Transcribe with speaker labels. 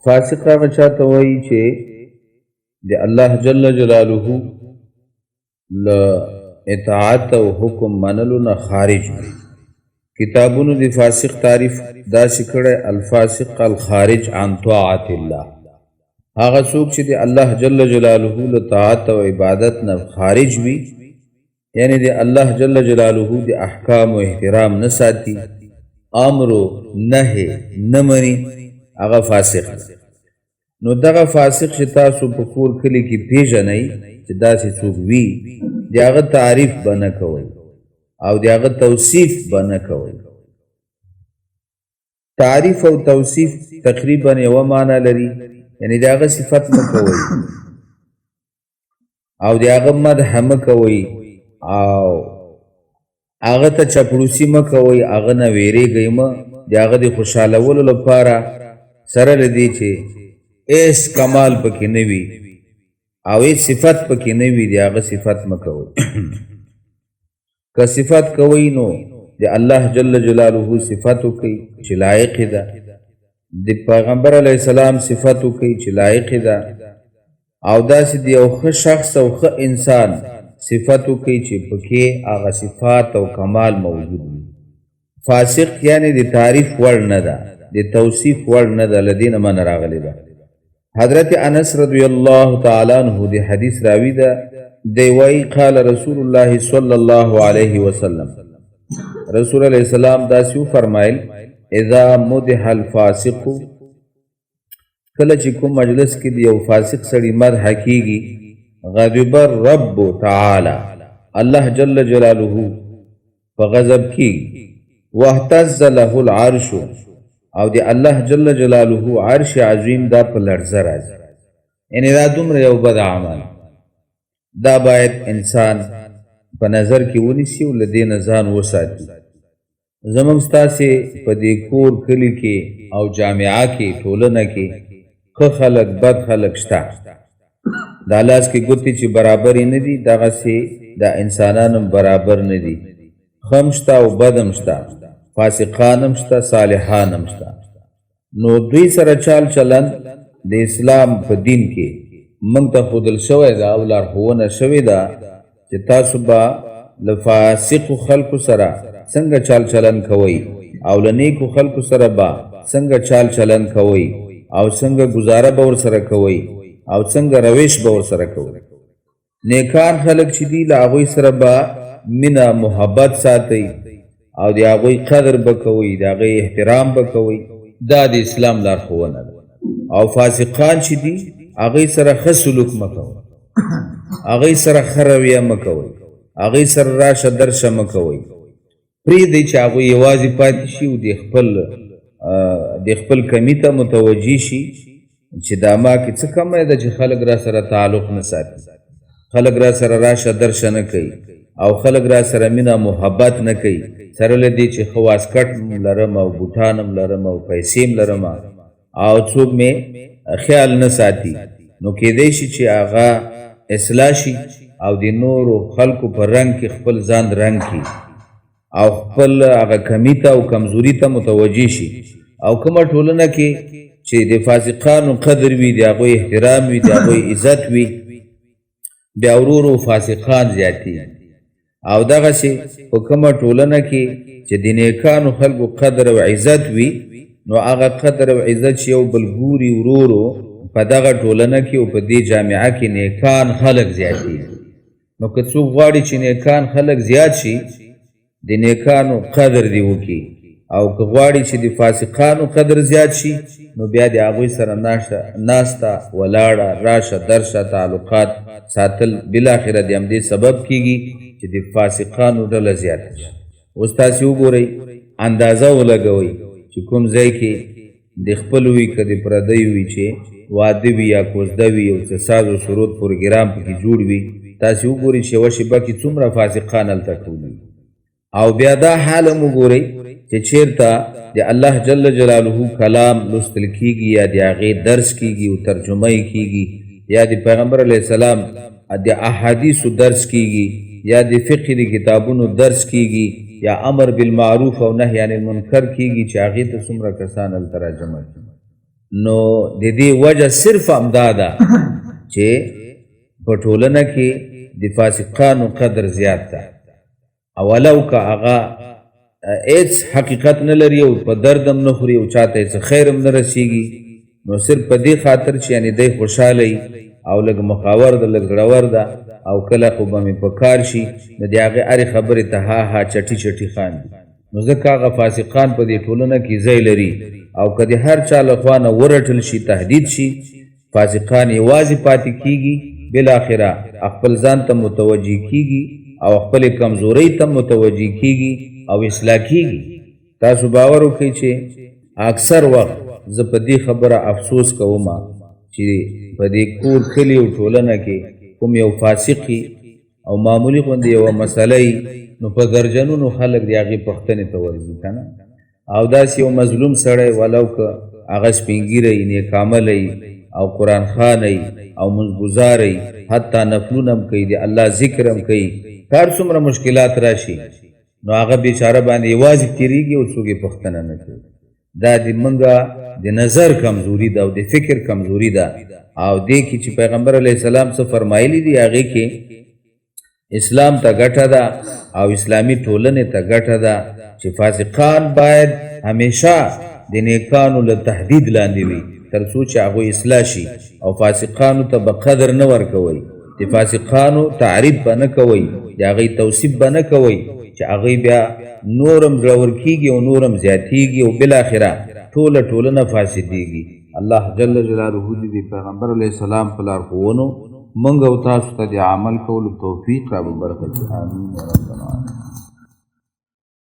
Speaker 1: فاسق هغه چاته وایي چې د الله جل جلاله له اطاعت او حکم منلو نه خارج وي. کتابونو د فاسق تعریف داسې کړی: الفاسق الخارج عن طاعت الله، هغه څوک چې د الله جل جلاله له طاعت او عبادت نه خارج وي، یعنی د الله جل جلاله د احکام او احترام نه ساتي، امر او نهی نه مني، هغه فاسق دی. نو دغه فاسق چې تاسو په کور کلي کې پیژنئ چې داسې څوک وي، د هغه تعریف به نه کوئ او د هغه توصیف به نه کوئ. تعریف او توصیف تقریبا یوه معنا لري، یعنی د هغه صفت مه کوئ او د هغه مدح مه کوئ او هغه ته چپړوسي مه کوئ، هغه نه ویرېږئ مه، د هغه د خوشحالولو لپاره سره له دې چې ایس کمال پکې نه وي او ایس صفت پکې نه وي، د هغه صفت مه کوئ. که صفت کوئ نو د الله جل جلاله صفت وکئ چې لایق ده، د پیغمبر علیه السلام صفت وکئ چې لایق ده، او داسې د یو ښه شخص او ښه انسان صفت وکئ چې پکې هغه صفات او کمال موجود وي. فاسق یعنی د تعریف وړ نه ده، د توصیف وړ نه ده، له دې نه منع راغلی ده. حضرت انس رضی الله تعالی عنه د حدیث راوی ده، دی وایي: قال رسول الله صلی الله علیه وسلم، رسول علیه السلام داسې وفرمایل: اذا مدح الفاسق، کله چې کوم مجلس کې د یو فاسق سړي مدح کیږي، غضب الرب تعالی، الله جل جلاله په غضب کیږي، واهتز له العرش، او د الله جل جلاله عرش عظیم دا په لړزه راځي. یعنی دا دومره یو بد عمل، دا باید انسان په نظر کې ونیسي او له دې نه ځان وساتي. زموږ ستاسې په دې کور کلي کې او جامعه کې ټولنه کې ښه خلک بد خلک شته، دا لاس کې ګوتې چې برابرې نه دي، دغسې دا انسانان هم برابر نه دي، ښه هم شته او بد هم شته، فاسقان هم شته، صالحان هم شته. نو دوی سره چال چلن د اسلام په دین کې موږ ته ښودل شوی ده او لارښوونه شوې ده چې تاسو به له فاسقو خلکو سره څنګه چال چلن کوئ او له نیکو خلکو سره به څنګه چال چلن کوئ او څنګه ګزاره به ورسره کوئ او څنګه روش به ورسره کوئ. نیکان خلک چې دي له هغوی سره به مینه محبت ساتئ او د هغوی قدر به کوئ، د هغوی احترام به کوئ، دا د اسلام لارښوونه ده. او فاسقان چې دي هغوی سره ښه سلوک مه کوئ، هغوی سره ښه رویه مه کوئ، هغوی سره راشه درشه مه کوئ. پرېږدئ چې هغوی یوازې پاتې شي او د خپل کمي ته متوجه شي چې دا ما کې څه کمی ده چې خلک را سره تعلق نه ساتي، خلک را سره راشه درشه نه کوي او خلک را سره مینه محبت نه کوي، سره له دې چې ښه واسکټ م لرم او بوټان م لرم او پیسې م لرم او څوک مې خیال نه ساتي، نو کیدی شي چې هغه اصلاح شي او د نورو خلکو په رنګ کې خپل ځان رنګ کړي او خپل هغه کمی ته او کمزوري ته متوجه شي. او کومه ټولنه کې چې د فاسقانو قدر وي، د هغوی احترام وي، د هغوی عزت وي، بیا ورو ورو فاسقان زیاتېږي. او دغسې په کومه ټولنه کې چې د نیکانو خلکو قدر او عزت وي، نو هغه قدر او عزت چې یو بل ګوري ورو ورو په دغه ټولنه کې او په دې جامعه کې نیکان خلک زیاتېږي. نو که څوک غواړي چې نیکان خلک زیات شي، د نیکانو قدر دې وکړي، او که غواړي چې د فاسقانو قدر زیات شي، نو بیا د هغوی سره ناسته ولاړه راشه درشه تعلقات ساتل بالاخره د همدې سبب کیږي چې د فاسقانو ډله زیاته شي. اوس تاسې وګورئ، اندازه ولګوئ چې کوم ځای کې د خپل وي که د پردیو وي چې واده وي یا کوزده وي او څه ساز و سرود پروګرام پکې جوړ وي، تاسې وګورئ چې یوه شېبه کې څومره فاسقان هلته ټول وي. او بیا دا حال هم وګورئ چې چیرته د الله جل جلاله کلام لوستل کیږي یا د هغې درس کیږي او ترجمه یې کیږي، یا د پیغمبر علیه السلام د احادیثو درس کیږي، یا د فقه د کتابونو درس کیږي، یا امر بالمعروف او نهی عن المنکر کیږي، چې هغې ته څومره کسان هلته راجمع کیږي. نو د دې وجه صرف همدا ده چې په ټولنه کې د فاسقانو قدر زیات ده او ولو که هغه هیڅ حقیقت نه لري او په درد هم نه خوري او چاته هېڅ خیر هم نه رسېږي نو صرف په دې خاطر چې یعنې دی خوشحاله او لږ مخاور ده لږ زړور ده او کله خو به مې په کار شي نو د هغې هرې خبرې ته ها ها چټي چټي خاندي نو ځکه هغه فاسقان په دې ټولنه کې ځای لري او که د هر چا له خوا نه ورټل شي تهدید شي فاسقان یوازې پاتې کیږي بالاخره خپل ځان ته متوجه کیږي او خپلې کمزورۍ ته متوجه کیږي او اصلاح کیږي تاسو باور وکړئ چې اکثر وخت زه په دې خبره افسوس کوم چې په دې کور کلي او ټولنه کې کوم یو فاسقي او معمولی غوندې یوه مسله نو په درجنونو خلک د هغې پوښتنې ته ورځي که نه او داسې یو مظلوم سړی ولو که هغه سپینګیری نیکعملی او قرآن خوانی او منځګزاری حتی نفلونه هم کوي د الله ذکر هم کوي کار څومره مشکلات راشي نو هغه بیچاره باندې یوازې تېرېږي او څوک یې پوښتنه نه کوي دا د منګه د نظر کمزوري ده او د فکر کمزوري ده او دې کې چې پیغمبر علیه السلام څه فرمایلی دي هغې کې اسلام ته ګټه ده او اسلامي ټولنې ته ګټه ده چې فاسقان باید همیشه د نیکانو له تهدید لاندې وي تر څو چې هغوی اصلاح شي او فاسقانو ته به قدر نه ورکوئ د فاسقانو تعریف به نه کوئ د هغوی توصیف به نه کوئ چې هغوی بیا نورم زړور کیږي او نورم زیاتیږي او بالاخره ټوله ټولنه فاسدیږي الله جل جلاله دې د پیغمبر علیه السلام په لارښوونو موږ او تاسو ته د عمل کولو توفیق را وبرکړي آمین یا رب العالمین